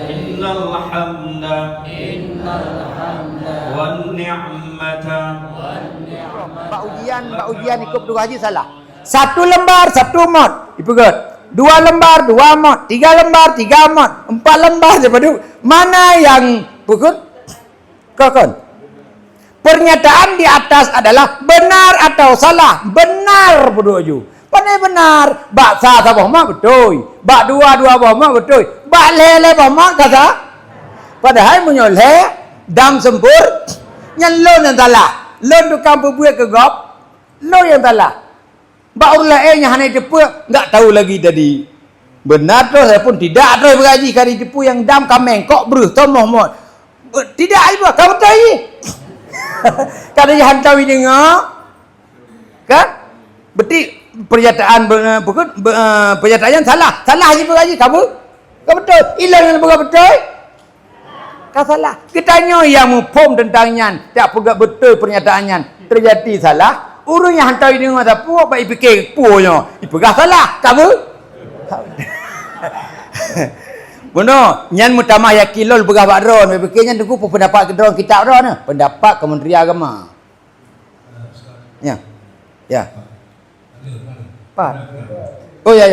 innal hamda wan ni'mata. Bak ujian ikut dua haji salah. 1 lembar 1 mod. Dipegat. 2 lembar 2 mod. 3 lembar 3 mod. 4 lembar daripada mana yang pukul? Kakon. Pernyataan di atas adalah benar atau salah? Benar berdua ju. Pandai benar. Bak sa sa boh mak betul. Bak dua boh mak betul. Bak le boh mak kata. Padahal menyoleh dam sempur nyelon yang salah. Lon tukang berbuat ke gop. Lo yang salah. Bak ulainya hanya depu enggak tahu lagi tadi. Benar tu saya pun tidak ada bergaji kali depu yang dam kameng kok beruh tomoh mod. Tidak ibu kamu tahu. Kada hantawi dengar. Kan? Berarti pernyataan pernyataan salah. Salah haji bergaji kamu. Kau betul. Hilang yang betul. Kau salah. Kitanya yang mupom tentangnya. Tak pegak betul pernyataannya. Terjadi salah. Urung yang hantar ini ngata pu apa ipikir punya. Ipegah salah. Kamu? Bono, nyan mutamah yakin lol pegah bak ron. Ipikirnya tunggu pendapat kedron kitab ron. Pendapat Kementerian Agama. Ya. Ya. Pak. Oh ya.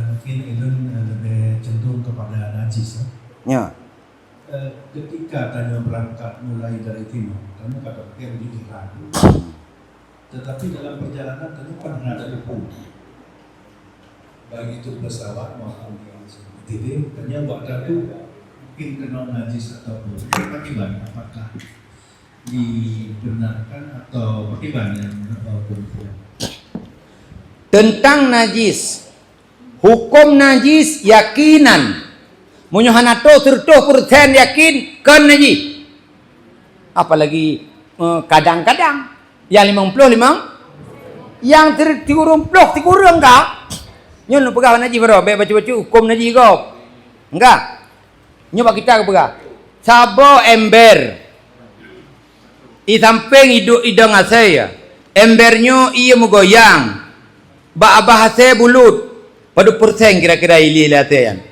Mungkin itu lebih cenderung kepada najis. Ya. Ketika tanya berangkat mulai dari timur, tanya kata pikir di Iran. Tetapi dalam perjalanan tanya pernah ada debu. Baik itu pesawat maupun TV, tanya waktu itu mungkin kena najis atau bagaimana? Apakah dibenarkan atau bagaimana hukumnya? Tentang najis. Hukum najis yakinan. Munyohanato 100% yakin kan najis. Apalagi kadang-kadang yang 50 yang 30 tikurang enggak. Nyo nak pegang najis bro, baca-baca hukum najis kau. Enggak. Nyo bak kita pegang. Sabo ember. Di samping hidung saya. Embernya ia menggoyang. Ba bahasa bulut. Pada persen kira-kira ili latihan.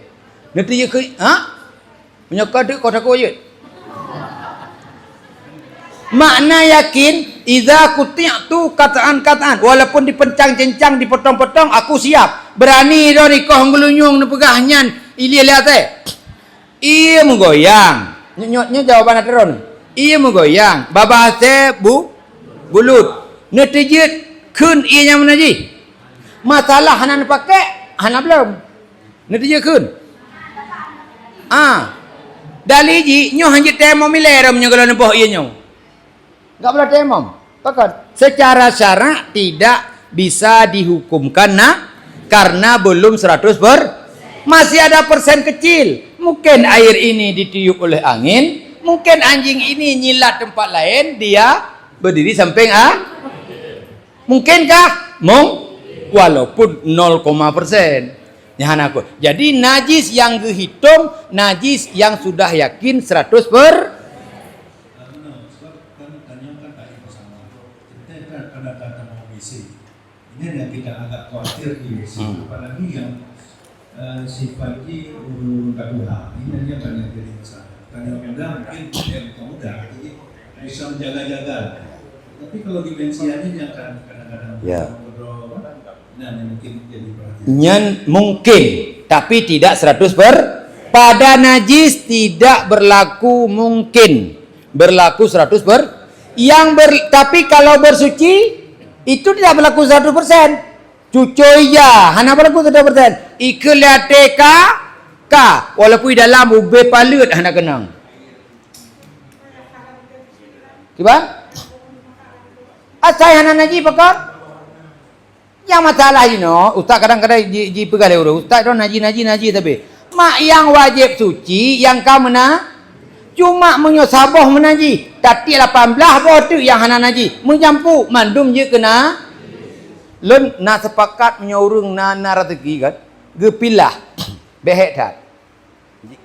Nanti dia ke, menyokot dia kau takut je. Makna yakin, iza kuti'tu kataan, walaupun dipencang-cencang, dipotong-potong, aku siap. Berani dah ni kau ngelunyung ni pegahnya, ili latihan. Ia menggoyang. Nyoknya jawaban ateron. Ia menggoyang. Bahasa bulut. Nanti dia kun ia yang mana je. Masalah hana pakai, hana belum. Nanti dia kun. Dali ji nyo hanjit temom mileram nyo kalau nempoh iya nyo. Enggak boleh temom. Pakon. Secara syarak tidak bisa dihukumkan karena belum 100%. Masih ada persen kecil. Mungkin air ini ditiup oleh angin, mungkin anjing ini nyilat tempat lain, dia berdiri samping Mungkinkah? Walaupun 0,%. Jadi najis yang dihitung, najis yang sudah yakin 100%. Sebab kan tanya kan tak bersama. Kita kan kata mau WC. Ini yang kita agak khawatir di WC. Apalagi yang sifatnya kaduha. Ini dia kan yang jadi masalah. Tanya muda mungkin yang muda jadi bisa menjaga-jaga. Tapi kalau dimensiannya yang kan kadang-kadang mungkin jadi perhatian. Mungkin, tapi tidak 100%. Pada najis tidak berlaku mungkin, berlaku 100%. Tapi kalau bersuci itu tidak berlaku 100%. Cucoy ya, hana berlaku 100%. Ikeliate ka, walaupun dalam ube palut hana kenang. Kiban? Asai hana najis pakar? Yang masalah you know, ustaz kadang-kadang ji pegang orang ustaz tu naji tapi mak yang wajib suci yang kau cuma menyosaboh menaji tapi 18 botu yang hana naji menyampu mandum je kena lun nak sepakat menyorong na rategi kan gepilah behet tat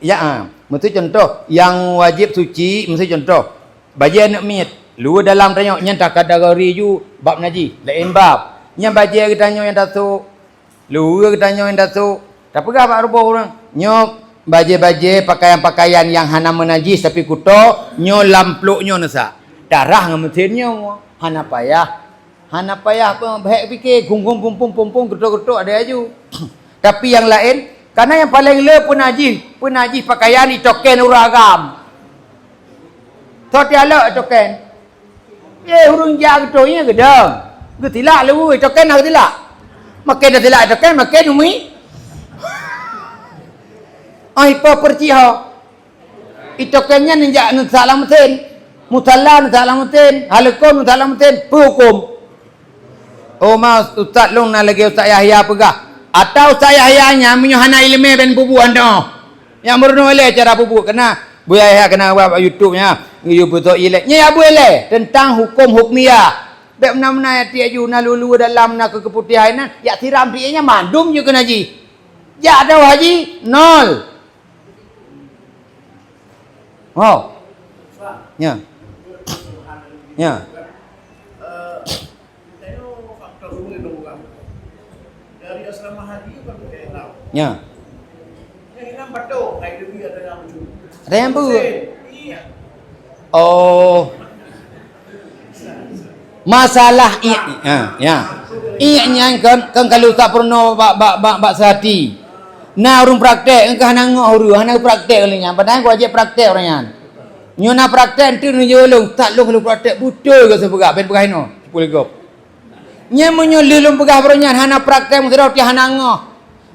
ya mesti contoh yang wajib suci mesti contoh bajian nak mit lu dalam tanya nyata kategori ju bab naji lain bab yang baca kita tanya yang datuk Lura tanya yang datuk. Tak pegah pak rupa orang. Nyo baje-baje pakaian-pakaian yang hana menajis tapi kuto nyo lampluknyo nasa. Darah ngemetinnya hana payah. Hana payah apa baik fikir gunggung pumpung getuk-getuk ada aju. Tapi yang lain karena yang paling le penajis pakaian itoken uragam. Totiala itoken. Hurung jak getonya gedang. Getilak lu itoken nak getilak. Makin dah tilak itoken makin umi. Ai pa perciha. Itokennya ninjak salamatin. Mutalla salamatin, halakon salamatin, hukum. Oh mas Ustaz long na lagi Ustaz Yahya pegah. Atau Ustaz Yahya-nya menyuhana ilmu ben bubu anda. Yang merenung eleh cara bubu kena Bu Yahya kena buat YouTube-nya. You betul eleh. Nya ya Bu eleh tentang hukum hukmiyah. Bek mana-mana ya tiap ju na lulu dalam na keputihan na ya tiram dia mandum je kena haji. Ya ada haji nol. Oh. Ya. Ya. Dari asrama haji kan pakai enam. Ya. Yang enam batuk, kayak lebih ada yang lucu. Ada yang bu. Iya. Oh. Masalah ya. Ianya kan kalau tak pernah bak sehati. Nah urung praktek engkau hana ngoh hana praktek kalinya. Padahal kau ajak praktek orangnya. Nyo na praktek tu nu jolong tak lu kalau praktek betul ke sebegak ben pegah no. 10 gop. Nya menyo lelum pegah orangnya hana praktek musira ti hana ngoh.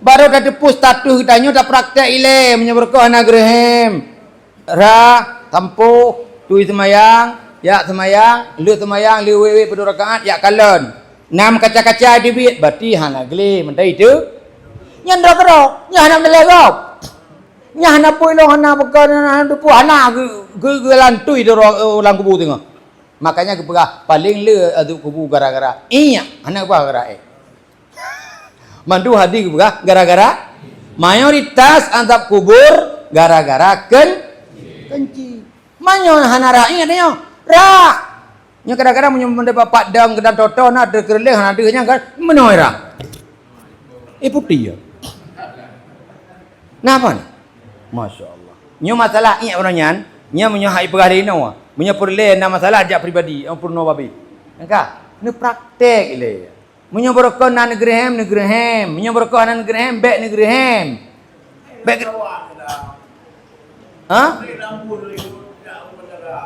Baru dah tepus status kita nyo dah praktek ile menyeberko hana grehem. Ra tampu tu semayang, ya semayang, lu semayang, lu wewe pada rakaat, ya kalon. 6 kaca-kaca dibit, berarti hana gele mentai itu. Nya ndak kero, nya hana melegop. Nya hana puilo hana bekan hana depu hana ge lantui do ulang kubu tengok. Makanya kepegah paling le adu kubu gara-gara iya hana apa gara mandu hadi kepegah gara-gara mayoritas antap kubur gara-gara kenci. Manyo hana ra ingat nyo. Ra. Nya kadang-kadang mendapat padang kedan toto na de kerleh hana de nya kan menoi ra. Putih ya. Napa ni? Masya Allah. Nyo masalah ingat orangnya, nya menyo hai pegah dino. Menyo perle na masalah ajak pribadi, purno babi. Engka, ne praktek ile. Menyo berokon na negrehem, menyo berokon na negrehem, bek negrehem. Bek. Ha?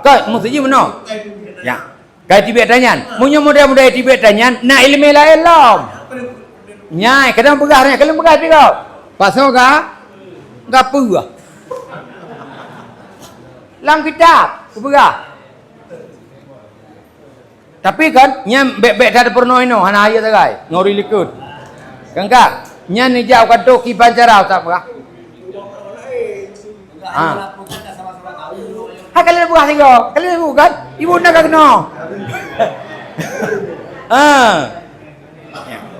Kau mesti je meno. Ya. Kai Tibet tanyan. Munyo muda-muda Tibet tanyan, na ilmu la ilm. Nyai kadang pegah ni, kalau pegah dia. Pasal ka? Gapu ah. Lang kitab, pegah. Tapi kan nya bek-bek dah pernah ino, hana ayat tagai, ngori likut. Kan ka? Nya ni jauh kadok ki bancara tak pegah. Ha kalian buah tiga. Kalian bukan? Ibu nak kena.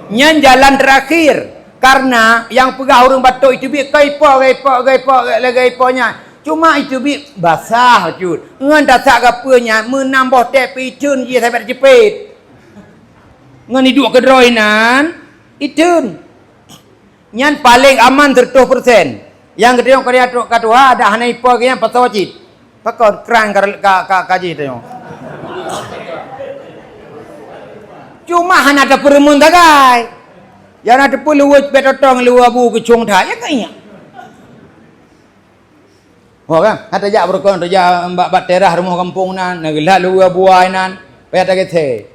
Nyan jalan terakhir karena yang pegah orang batuk itu bi gaiponya. Cuma itu bi basah cut. Ngan dasak gapanya menambah tep icun je sampai jepit. Ngan hidup kedroinan itun. Nyan paling aman 100%. Yang kedua kadua ada hana ipo yang patawajid. Pakon kerang kaji itu. Cuma hana ada peremun tagai. Yang ada peluwet betotong lu abu kecung dah ya kayaknya. Oh kan, kata jak berkon raja mbak terah rumah kampung nan, nagelah lu abu ainan, payah tak kete.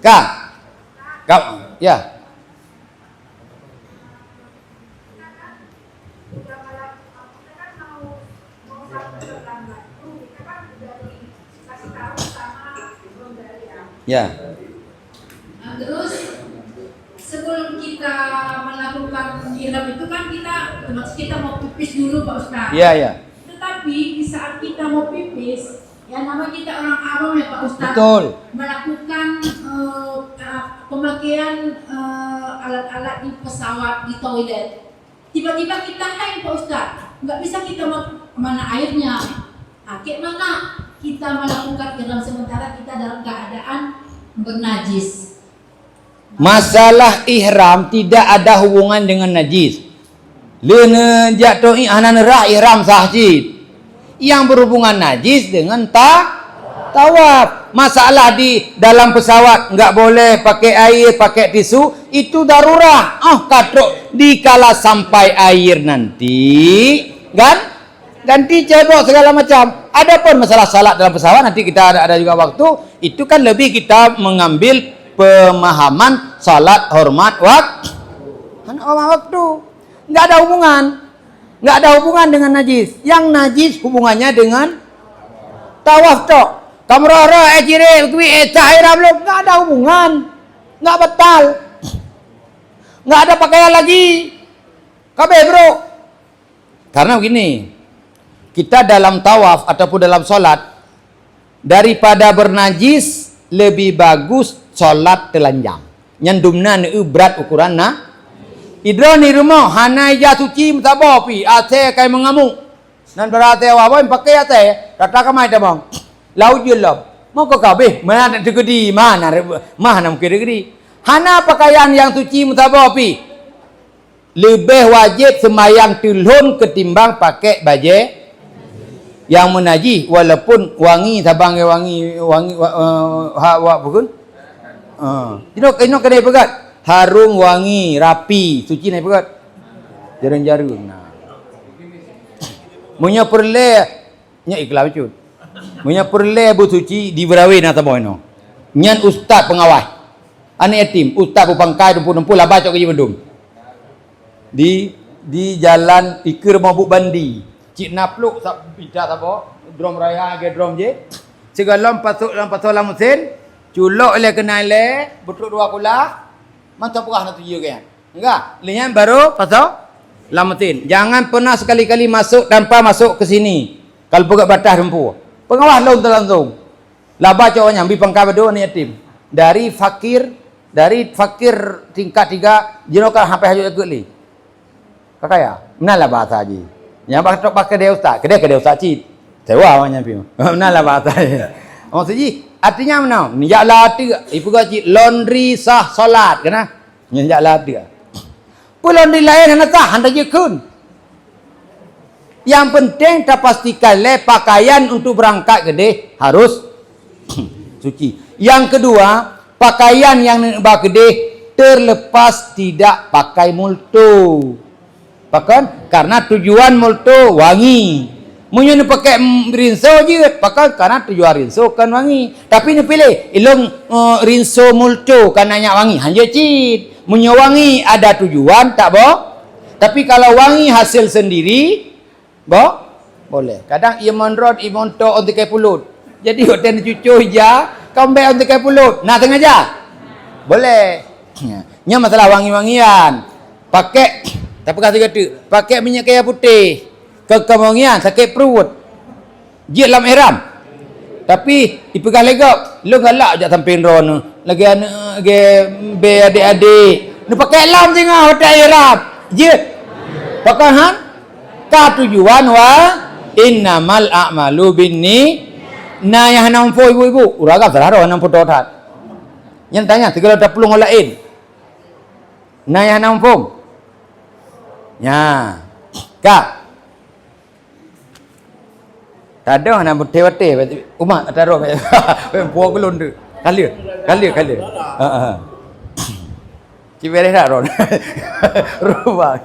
Kak. Ya. Ya. Nah, terus sebelum kita melakukan ihram itu kan kita mau pipis dulu Pak Ustaz. Iya, iya. Tetapi di saat kita mau pipis, ya nama kita orang awam ya Pak Ustaz. Betul. Melakukan pemakaian alat-alat di pesawat, di toilet. Tiba-tiba kita haid Pak Ustaz. Nggak bisa kita mana airnya. Akhir mana kita melakukan ihram sementara kita dalam keadaan bernajis. Masalah ihram tidak ada hubungan dengan najis. Lena jatuh anan rah ihram sahjid. Yang berhubungan najis dengan tawaf. Masalah di dalam pesawat enggak boleh pakai air, pakai tisu, itu darurat. Katrok dikala sampai air nanti, kan? Ganti cebok segala macam. Adapun masalah salat dalam pesawat nanti kita ada juga waktu, itu kan lebih kita mengambil pemahaman salat hormat waktu. Enggak ada hubungan. Enggak ada hubungan dengan najis. Yang najis hubungannya dengan tawaf tok. Kamrara ejire kuwi tahira belum, enggak ada hubungan. Enggak batal. Enggak ada pakaian lagi. Kabeh, Bro. Karena begini, kita dalam tawaf ataupun dalam solat, daripada bernajis lebih bagus solat telanjang. Nyandumna ne berat ukuran na. Idroni rumah hanai ja suci mutabo pi ate kai mengamuk. Nan berate apa pakai ate rata kamai tabang. Lau jelab. Mau ke kabeh mana degedi mana mungkin degedi. Hana pakaian yang suci mutabo pi. Lebih wajib sembahyang tilhun ketimbang pakai baju yang menajis walaupun wangi tabang wangi hawa bukan. Ino kedai pegat harum wangi rapi suci naik pegat jarang-jarang. Nah, munya perle nya ikhlas cut. Munya perle bu suci di berawi na tabo ino. Nyan ustaz pengawas. Ane yatim, ustaz pupangkai 20 lah baca ke Jemendung. Di jalan Ikir Mabuk Bandi. Cik napluk sak pita tabo, drom raya ke drom je. Segalom pasuk dalam pasola mesin, culok le kenal le, betul dua kula. Mantap pukah nak tuju kan? Enggak, lihat baru pasok lamatin. Jangan pernah sekali-kali masuk tanpa masuk ke sini. Kalau buka batas rempu. Pengawas langsung. Laba cowoknya ambil pangkat berdua ni yatim. Dari fakir tingkat 3 jenokan sampai hajut ikut li. Kakaya, menalah bahasa haji. Yang pakai dia ustaz, kedai ustaz cik. Sewa awaknya pi. Menalah bahasa. Maksudnya artinya mana? Nijak lati ibu gaji laundry sah solat kena. Nijak lati. Pu laundry lain hana sah handa je kun. Yang penting kita pastikan le pakaian untuk berangkat gede harus suci. Yang kedua, pakaian yang nak gede terlepas tidak pakai multo. Pakai karena tujuan multo wangi. Munyo ni pakai rinso je, pakai karena tujuan rinso kan wangi. Tapi ni pilih ilong rinso multo kan nanya wangi. Hanya cit. Munyo wangi ada tujuan tak boh. Tapi kalau wangi hasil sendiri, boh boleh. Kadang ia monrod, ia monto untuk kai pulut. Jadi hotel cucu ja, kau ambil untuk kai pulut. Nah tengah ja. Boleh. Nya masalah wangi-wangian. Pakai tapi kata pakai minyak kayu putih. Kekemongian sakit perut. Jid dalam ihram. Tapi dipegang legap, lu galak je samping ron. Lagi anak be adik-adik. Nu pakai lam tengah hotel ihram. Jid. Pakai han ka tujuan wa innamal a'malu binni. Nah yang nampo ibu-ibu, uraga teraro nampo dotat. Yang tanya segala dah pelung orang lain. Nah yang nampo. Ya. Kak. Tak ada nak bertewate umat taruh puak belum tu. Kali. Cibere dah ron. Rubah.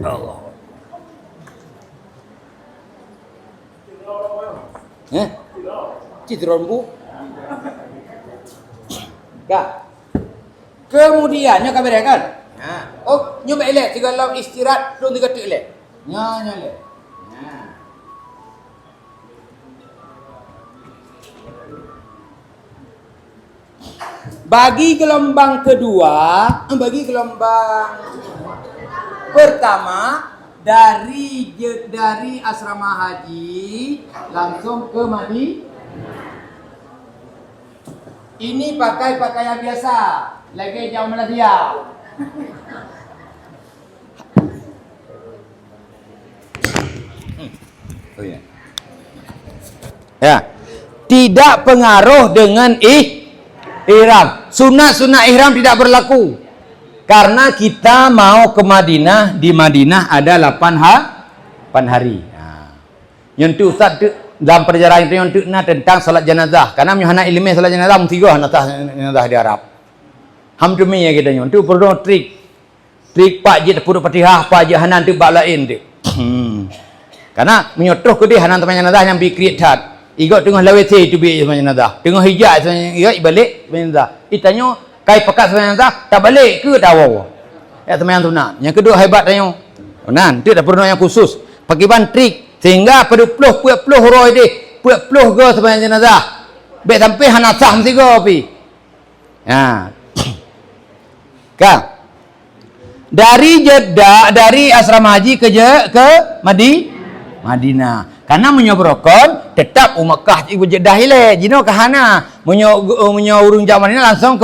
Allah. Citron bu. Kak. Kemudiannya kami kan. Oh, nyoba elek tiga lam istirahat dong 3 detik elek. Nya elek. Bagi gelombang kedua, bagi gelombang pertama dari asrama haji langsung ke Madinah. Ini pakai pakaian biasa. Lagi jauh Malaysia. Oh ya. Ya. tidak pengaruh dengan ihram. Sunat-sunat ihram tidak berlaku. Karena kita mau ke Madinah, di Madinah ada 8 hari. Yang tu Ustaz tu, dalam perjalanan itu yang tu tentang salat jenazah. Karena mình hana ilmu salat jenazah mesti gua hana jenazah di Arab. Ham tu mi kita nyon. Tu perlu trik Pak Ji perlu Fatihah, Pak Ji hanan tu bab lain tu. Karena menyotoh ke dia hanan teman jenazah yang bi create tat. Igot tengah lawete tu bi teman jenazah. Tengah hijab igot balik teman jenazah. Itanyo kai pekat teman jenazah tak balik ke tahu. Ya teman tu nak. Yang kedua hebat tanyo. Nan, tu dah perlu yang khusus. Pakai ban trik sehingga pada puak-puak roy dia. Puak-puak ke teman jenazah. Baik sampai hana sah mesti go pi. Ha. Kak. Dari Jeddah, dari asrama haji ke Madinah. Karena menyobrokon tetap Mekah ibu Jeddah ile, jino ke hana. Menyo urung jam Madinah langsung ke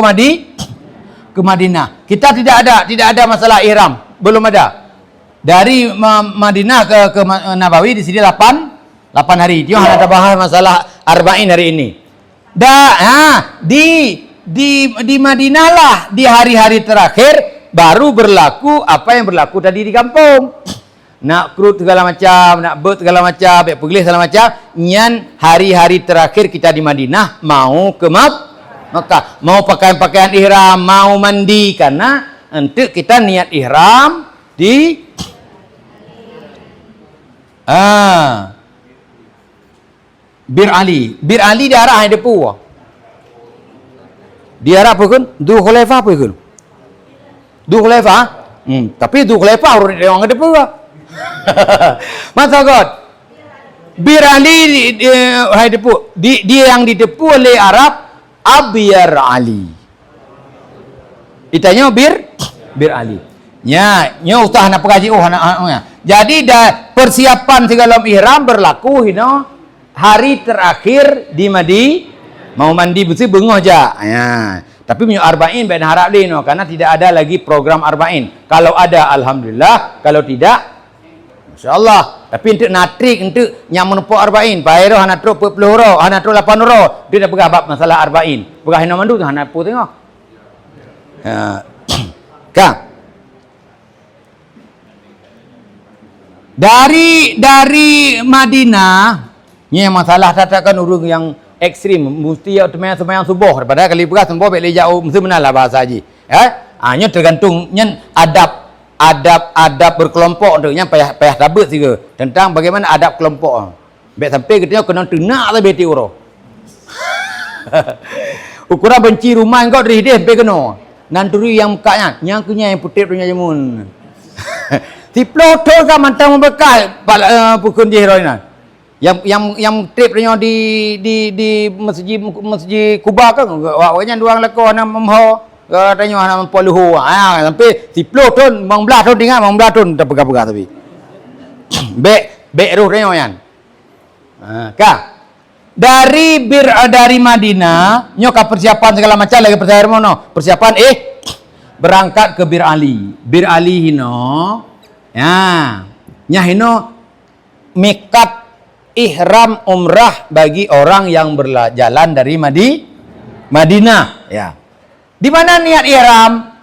Madinah. Kita tidak ada masalah ihram, belum ada. Dari Madinah ke Nabawi di sini 8 hari. Dia hanya ada bahas masalah arba'in hari ini. Di Madinah lah di hari-hari terakhir baru berlaku apa yang berlaku tadi di kampung. Nak krut segala macam, nak bet segala macam, baik pergi segala macam. Nyan hari-hari terakhir kita di Madinah mau ke Mekah, mau pakaian ihram, mau mandi karena untuk kita niat ihram di Bir Ali. Bir Ali di arah yang depu. Di arah apa kan? Dul Khulaifah apa kan? Dul Khulaifah? Tapi Dul Khulaifah orang ada depu. Masa God. Bir Ali hai depu. Dia yang didepu oleh Arab Abyar Ali. Ditanya Bir Ali. Nya ustaz nak pengaji Jadi dah persiapan segala ihram berlaku hari terakhir di mau mandi bersih bengoh aja. Ya. Tapi punya arba'in ben harap dia karena tidak ada lagi program arba'in. Kalau ada alhamdulillah, kalau tidak masyaallah. Tapi untuk natrik untuk yang menepuk arba'in, pairo hana tro 40 ro, hana tro 8 ro, dia dah pegah bab masalah arba'in. Pegah hina mandu tu hana pu tengok. Ya. Kang. Dari Madinah, ni masalah tatakan urung yang ekstrim, mesti sembahyang subuh. Daripada kali beras subuh balik jauh mesti benalah bahasa haji. Nya tergantung nya adab berkelompok untuknya payah tabut juga tentang bagaimana adab kelompok. Baik sampai kita kena tenak lah beti uro. Ukuran benci rumah engkau dari dia sampai kena. Nanturi yang mukanya, yang punya yang putih punya jamun. Si plotor kan mantang membekal pukul di heroinan. Yang trip punya di masjid Kuba kan. Awaknya dua lekor nak memho katanya nak mempoluhu. Sampai si plotor mengbelah ton tinggal mengbelah ton tak pegah-pegah tapi. Bek roh dia yan. Kak. Dari Madinah, nyoka persiapan segala macam lagi persiapan mono. Persiapan berangkat ke Bir Ali. Bir Ali hino. Ya. Nya hino mikat ihram umrah bagi orang yang berjalan dari Madinah. Ya. Di mana niat ihram?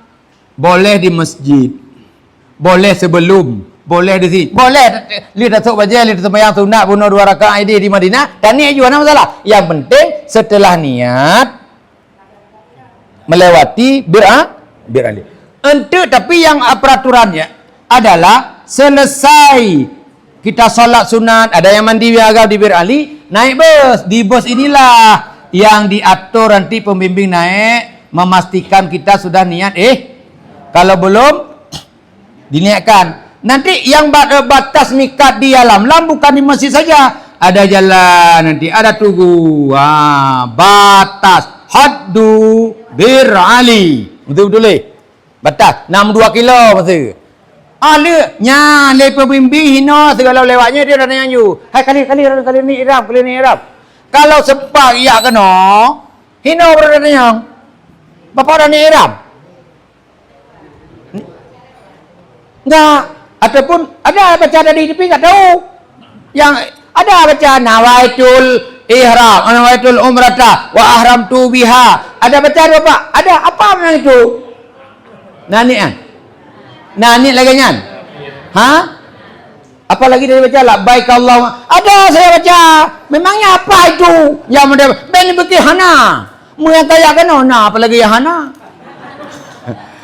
Boleh di masjid. Boleh sebelum. Boleh di sini. Boleh lihat tasuk baca, lihat sembahyang sunat bunuh 2 rakaat di Madinah. Dan niat juga ada masalah. Yang penting setelah niat melewati Bir Ali. Tapi yang peraturannya adalah selesai kita solat sunat, ada yang mandi agak di Bir Ali, naik bus. Di bus inilah yang diatur nanti pembimbing naik, memastikan kita sudah niat. Kalau belum diniatkan. Nanti yang batas mikat di alam bukan di masjid saja. Ada jalan nanti, ada tugu. Batas haddu Bir Ali. Betul-betul batas 62 kilo masa. Le pembimbing hina segala lewatnya dia dah nyanyi. Hai kali ni ihram. Kalau sempat ya kena hina berada yang bapa dah ni ihram. Enggak, ataupun ada baca dari tepi enggak tahu. Yang ada baca nawaitul ihram ana waitul umrata wa ahramtu biha. Ada baca ada Pak? Ada apa memang itu? Nani kan? Nani lagi nyan? Hah? Apa lagi dia baca? Labbaik Allah. Ada saya baca. Memangnya apa itu? Yang mudah ben beki hana. Mu yang kaya kan ona apalagi yang hana.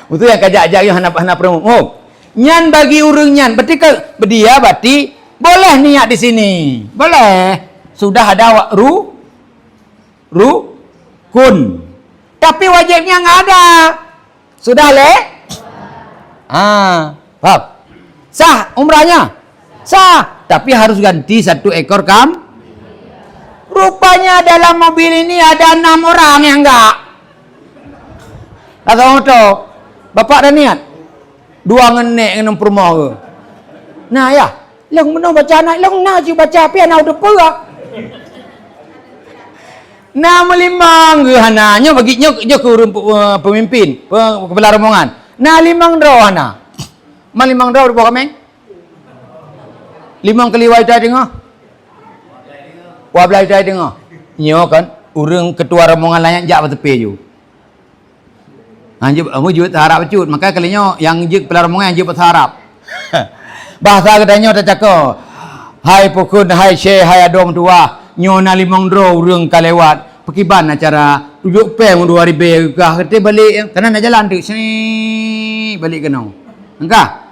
Betul yang kajak-ajak yang hana promo. Oh. Nyan bagi urang nyan. Berarti ke dia berarti boleh niat di sini. Boleh. Sudah ada kun. Tapi wajibnya enggak ada. Sudah paham? Sah umrahnya? Sah, tapi harus ganti 1 ekor Rupanya dalam mobil ini ada 6 orang yang enggak. Atau motor. Bapak dah niat. 2 ngenek dengan permah ke. Nah ya, lang mana baca anak lang na si baca api anak udah perak. Nah melimang ke hananya bagi nyo ke pemimpin, kepala rombongan. Nah 5 draw hana. Malimang draw berapa kameng? 5 kali wai dah dengar. Wablai dah dengar. Nyo kan urang ketua rombongan lain jak bertepi ju. Anjib amu juga terharap cut. Maka kalinya yang je kepala rombongan je berharap. Bahasa katanya tak cakap. Hai pukun, hai syekh, hai adom tua. Nyo na 5 draw urang kalewat. Pekiban acara tujuk pe mu 2000 gah kete balik kanan nak jalan tu. Sini balik kena. Engkah?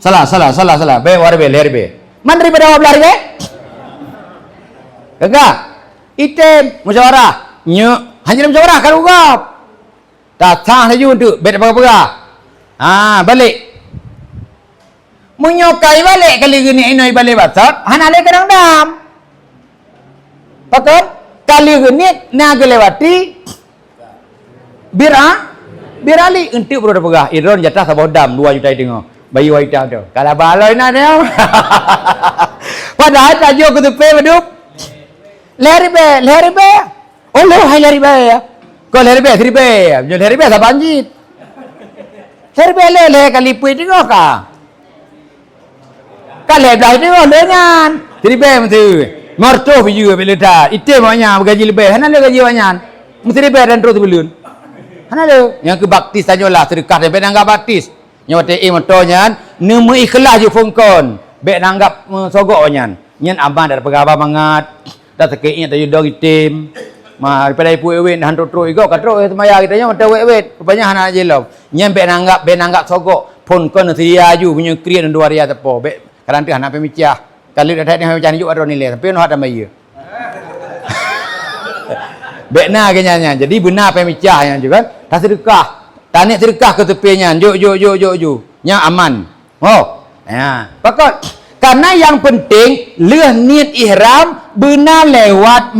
Salah. Be warbe lerbe. Man daripada wablar ke? Enggak. Item musyawarah. Nyo hanya musyawarah kan ugap. Datang saja untuk bet apa-apa. Balik. Menyokai balik kali gini inoi balik batat. Hana le kadang dam. Betul? Kali gini nak lewati birali untuk berada pegah. Iron jatah sabah dam 2 juta tengok. Bayi waita tu. Kalau baloi nak dia. Padahal tajuk ke tepi bedup. Leribe. Oh, hai leribe ya. Kau leribe, seribe. Yo leribe sa banjit. Leribe le kali pui tengok ka. Kalau dah tengok dengan seribe mesti. Marto biju bila dah. Itu maknya gaji lebih. Hana le gaji banyak. Mesti lebih dan terus belun. Hana le yang ke baptis sajalah sedekah sampai nanggap baptis. Nyawa te motornya nemu ikhlas je fungkon. Bek nanggap sogok nyan. Nyan abang dah pegawai banget. Dah sekeinya tayu dog itim. Daripada ipu ewet hantu tro igo katro semaya kita nya mata ewet. Rupanya hana je lov. Nyan bek nanggap sogok fungkon sedia ju punya krian 2 hari tepo. Bek kadang tu hana pemicah. Kalau dah ada macam ni ada nilai tapi noh ada mai. Bek na kenyanya. Jadi benar pemicah yang juga. Tak sedekah. Tanik sedekah ke tepinya. Jok. Nya aman. Oh. Ya. Pokok. Karena yang penting leh niat ihram benar lewat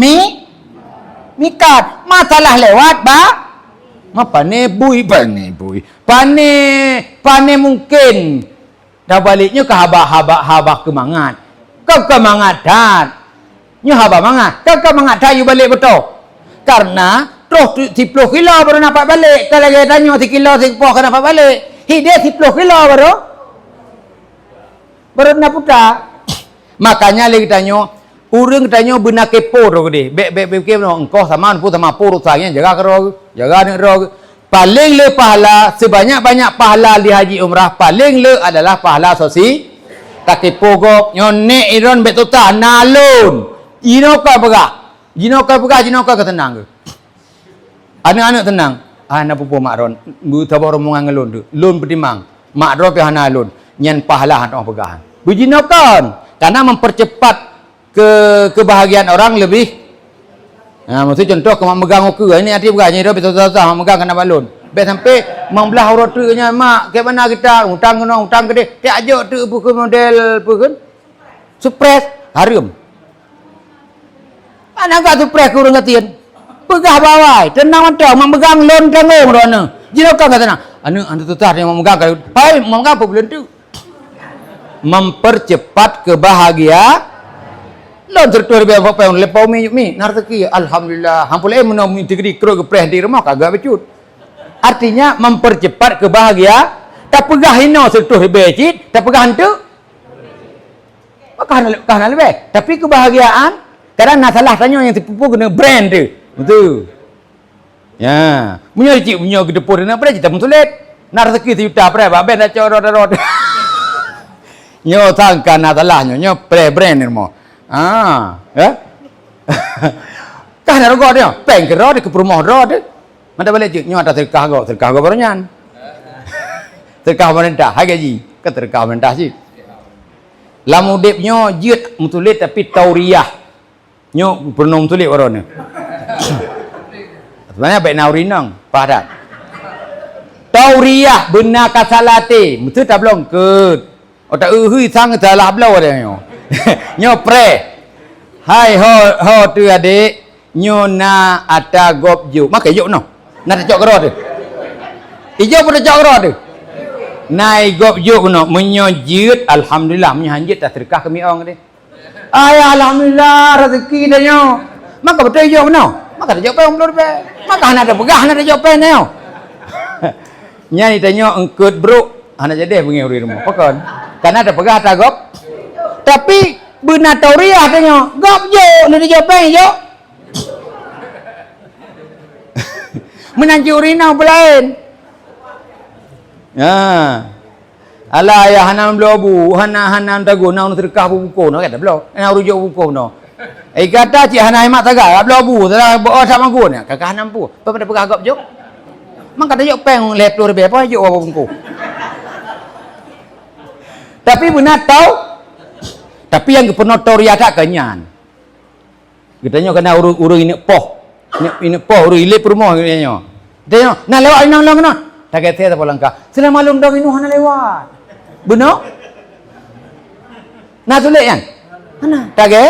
mikat. Masalah lewat pane bui. Pane mungkin dah baliknya ke habak kemangat. Kau kemangatan. Nya haba mangat. Kau kemangatan you balik betul. Karena terus 10 kilo baru nampak balik. Kalau dia tanya 10 kilo 10 kan nampak balik. Dia 10 kilo baru nak putar. Makanya lagi tanya, urang tanya benar kepo tu dia. Bek engkau sama pun sama pur usahanya jaga ni rog. Paling le pahala sebanyak-banyak pahala di haji umrah paling le adalah pahala sosi. Tak kepo gok nyone iron bet tota nalun. Jinoka pegah ketenang ke. Anak-anak tenang. Anak pupu makron. Bu tabar rombongan ngelun tu. Lun bertimang. Makron pe hana lun. Nyan pahala han pegahan. Bujinokan. Karena mempercepat kebahagiaan orang lebih. Maksud contoh kemak megang oke. Ini arti pegahnya dia betul megang kena balun. Bet sampai membelah aurat tu nya mak ke mana kita hutang gede. Tiap ajuk tu buku model bukan. Supres harum. Anak gak supres kurang katian. Pegah bawai, tenang mantau, memegang lon tanggung rono. Jino kan kata anu tutar yang memegang kalau pai memegang apa bulan tu. Mempercepat kebahagiaan. Lon tertur be apa yang lepau mi narteki alhamdulillah. Hampul menom integri kro ke preh di rumah kagak becut. Artinya mempercepat kebahagiaan. Tak pegah hino setuh becit, tak pegah hantu. Maka lebih. Tapi kebahagiaan Kadang nak salah tanya yang tipu kena brand dia. Betul. Ya, punya cik punya gedepur nak brand kita mentulit. Nak rezeki tu yuta brand, baben dah corot. Nyo sangka nak salahnya, nyo brand ni mo. Ya. Kah nak rogok dia, peng ke rod ke rumah rod. Mana balik cik, nyo ada sedekah go baronyan. Sedekah pemerintah, hai gaji. Ke sedekah pemerintah cik. Lamu dip nyo jit mentulit tapi tauriah. Nyo pernah mentulit baron ni. Sebenarnya baik naurinang, padat. Tauriah benar kasalate, betul tak belum ke? Otak sang salah belau dia nyo. Nyo pre. Hai ho tu adik, nyo na ada gop juk. Maka juk no. Na cok kero tu. Ijo pun cok kero tu. Nai gop juk no menyojit alhamdulillah menyanjit tak sedekah kami orang ni. Ayah alhamdulillah rezeki dah nyo. Maka betul juk no. Maka dah jawab belum pe. Maka hana ada pegah hana dah jawab pe nyo. Nya ni tanya engkut bro, hana jadi bengi uri rumah. Pokon. Karena ada pegah tak gop. Tapi benar tauriah tanya, gop juk ni dia jawab pe juk. Menanju urinau belain. Ya. Alah ya hanam blobu, hanam tagu nau terkah buku no kata belo. Nau rujuk buku no. Kata cik hanai mak taga, blobu salah bawa sama ku ni. Kakak hanam pu. Apa pada pegah gop juk? Mang kata juk peng lepur be apa juk apa buku. Tapi benar tahu. Tapi yang pernah tauriah tak kenyan. Katanya kena urus ini poh. Ini poh urus ilip rumah katanya. Dia nak lewat inang long no. Tak kata apa langkah. Selama malum dong inu hana lewat. Benar? Nak tulis kan? Mana? Tak ke?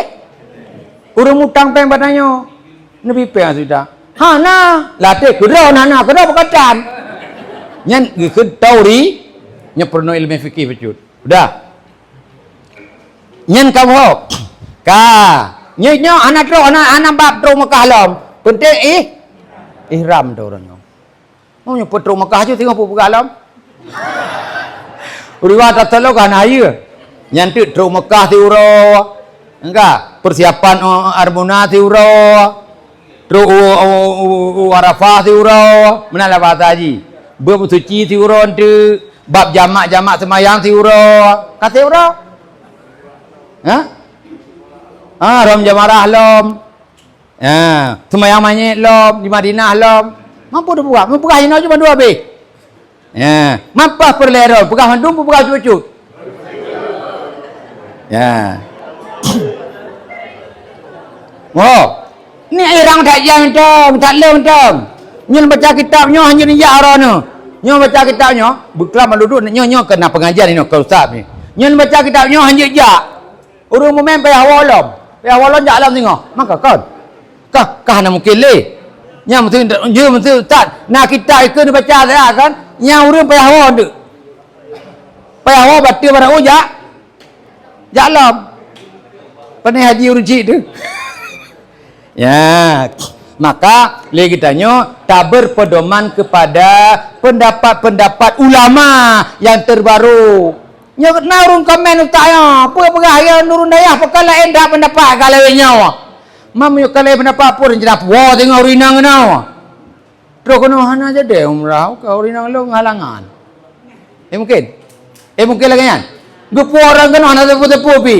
Urung utang peng badannya. Nabi peng sudah. Hana, latih kedau nana, kedau perkataan. Nyan ke tauri, nya perno ilmu fikih becut. Udah. Nyan kamu hok. Ka, nyo anak tro anak bab tro Mekah lom. Penting ihram tu orangnya. Mau nyopot tro Mekah je tengok apa alam. Uriwa tak telo kan ayu. Nyantik tro Mekah ti uro. Enggak, persiapan Arbona ti uro. Tro Arafah ti uro. Menala bahasa haji. Bersuci ti uro tu. Bab jamak-jamak semayang ti uro. Kata uro. Rom jamarah lom. Semayang manyet lom di Madinah lom. Mampu dah buat. Mampu pegah cuma dua habis. Mampu perlero. Pegah mandum, pegah cucu. Oh. Ni irang tak jam tom, tak lem tom. Nyon baca kitabnya hanya ni jara no. Nyon baca kitabnya, beklam duduk nyon kena pengajian ni no ke ustaz ni. Nyon baca kitabnya hanya jak. Urung momen payah walom. Payah walom jak alam tengok. Maka kon. Kah nak mungkin le. Nya mesti ustaz. Nak kita ikut baca saya kan. Nya urung payah walom tu. Payah walom baca pada ujak. Jak alam. Pandai haji urung cik tu. Ya, maka lagi tanya tak berpedoman kepada pendapat-pendapat ulama yang terbaru. Nyok narung komen utaya, apa peraya nurun dayah pakala endah pendapat kalau nyawa. Mam yo kalau pendapat pun jenap wa tengok rinang nau. Terus kono hana jadi umrah kau rinang lo ngalangan. Mungkin lagi kan. Gupu orang kono hana tepu-tepu pi.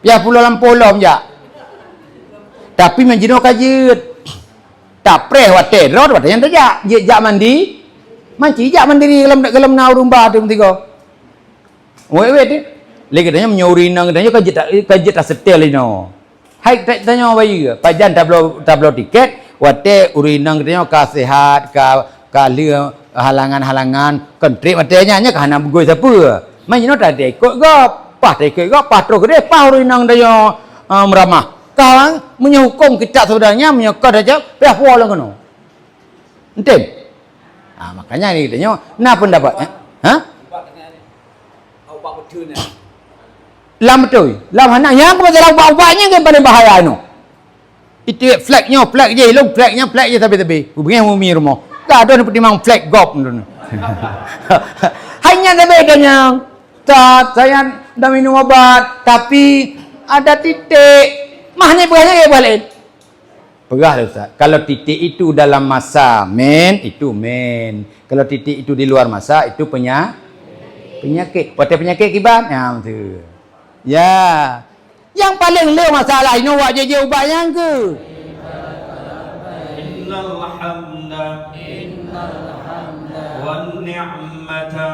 Ya pulau lampolom ja. Tapi menjino kajut. Tak preh waten rod waten yang terjak. Jak mandi. Manci jak mandiri gelam nau rumba tu tiga. Wait ni. Lagi tanya menyuri nang tanya kajut tak setel ino. Hai tanya bayi ke? Pajan tablo tiket. Waten urinang tanya ka sehat ka lia halangan-halangan kontrip watennya nya kana begoi siapa. Menjino tak ikut gop. Pah tak ikut gop pah terus gede pah urinang tanya meramah. Kawan menyehukum kita sebenarnya menyekar saja pihak pulang kena. Entah? Makanya ni katanya, nak pendapat? Ubat betul ni. Lam betul. Lam anak yang pasal ubat-ubatnya kan paling bahaya no. Itu flagnya, flag je, long flagnya flag je tapi. Hubungan bumi rumah. Tak ada pertimbangan flag gop tu. Hanya bedanya tak saya dah minum obat tapi ada titik Mah ni perahnya ke balik. Perah lah Ustaz. Kalau titik itu dalam masa men, itu men. Kalau titik itu di luar masa, itu penyakit. Patut penyakit kibat. Ya, betul. Ya. Yang paling leh masalah ini awak je ubat yang ke? Innal hamda wan ni'mata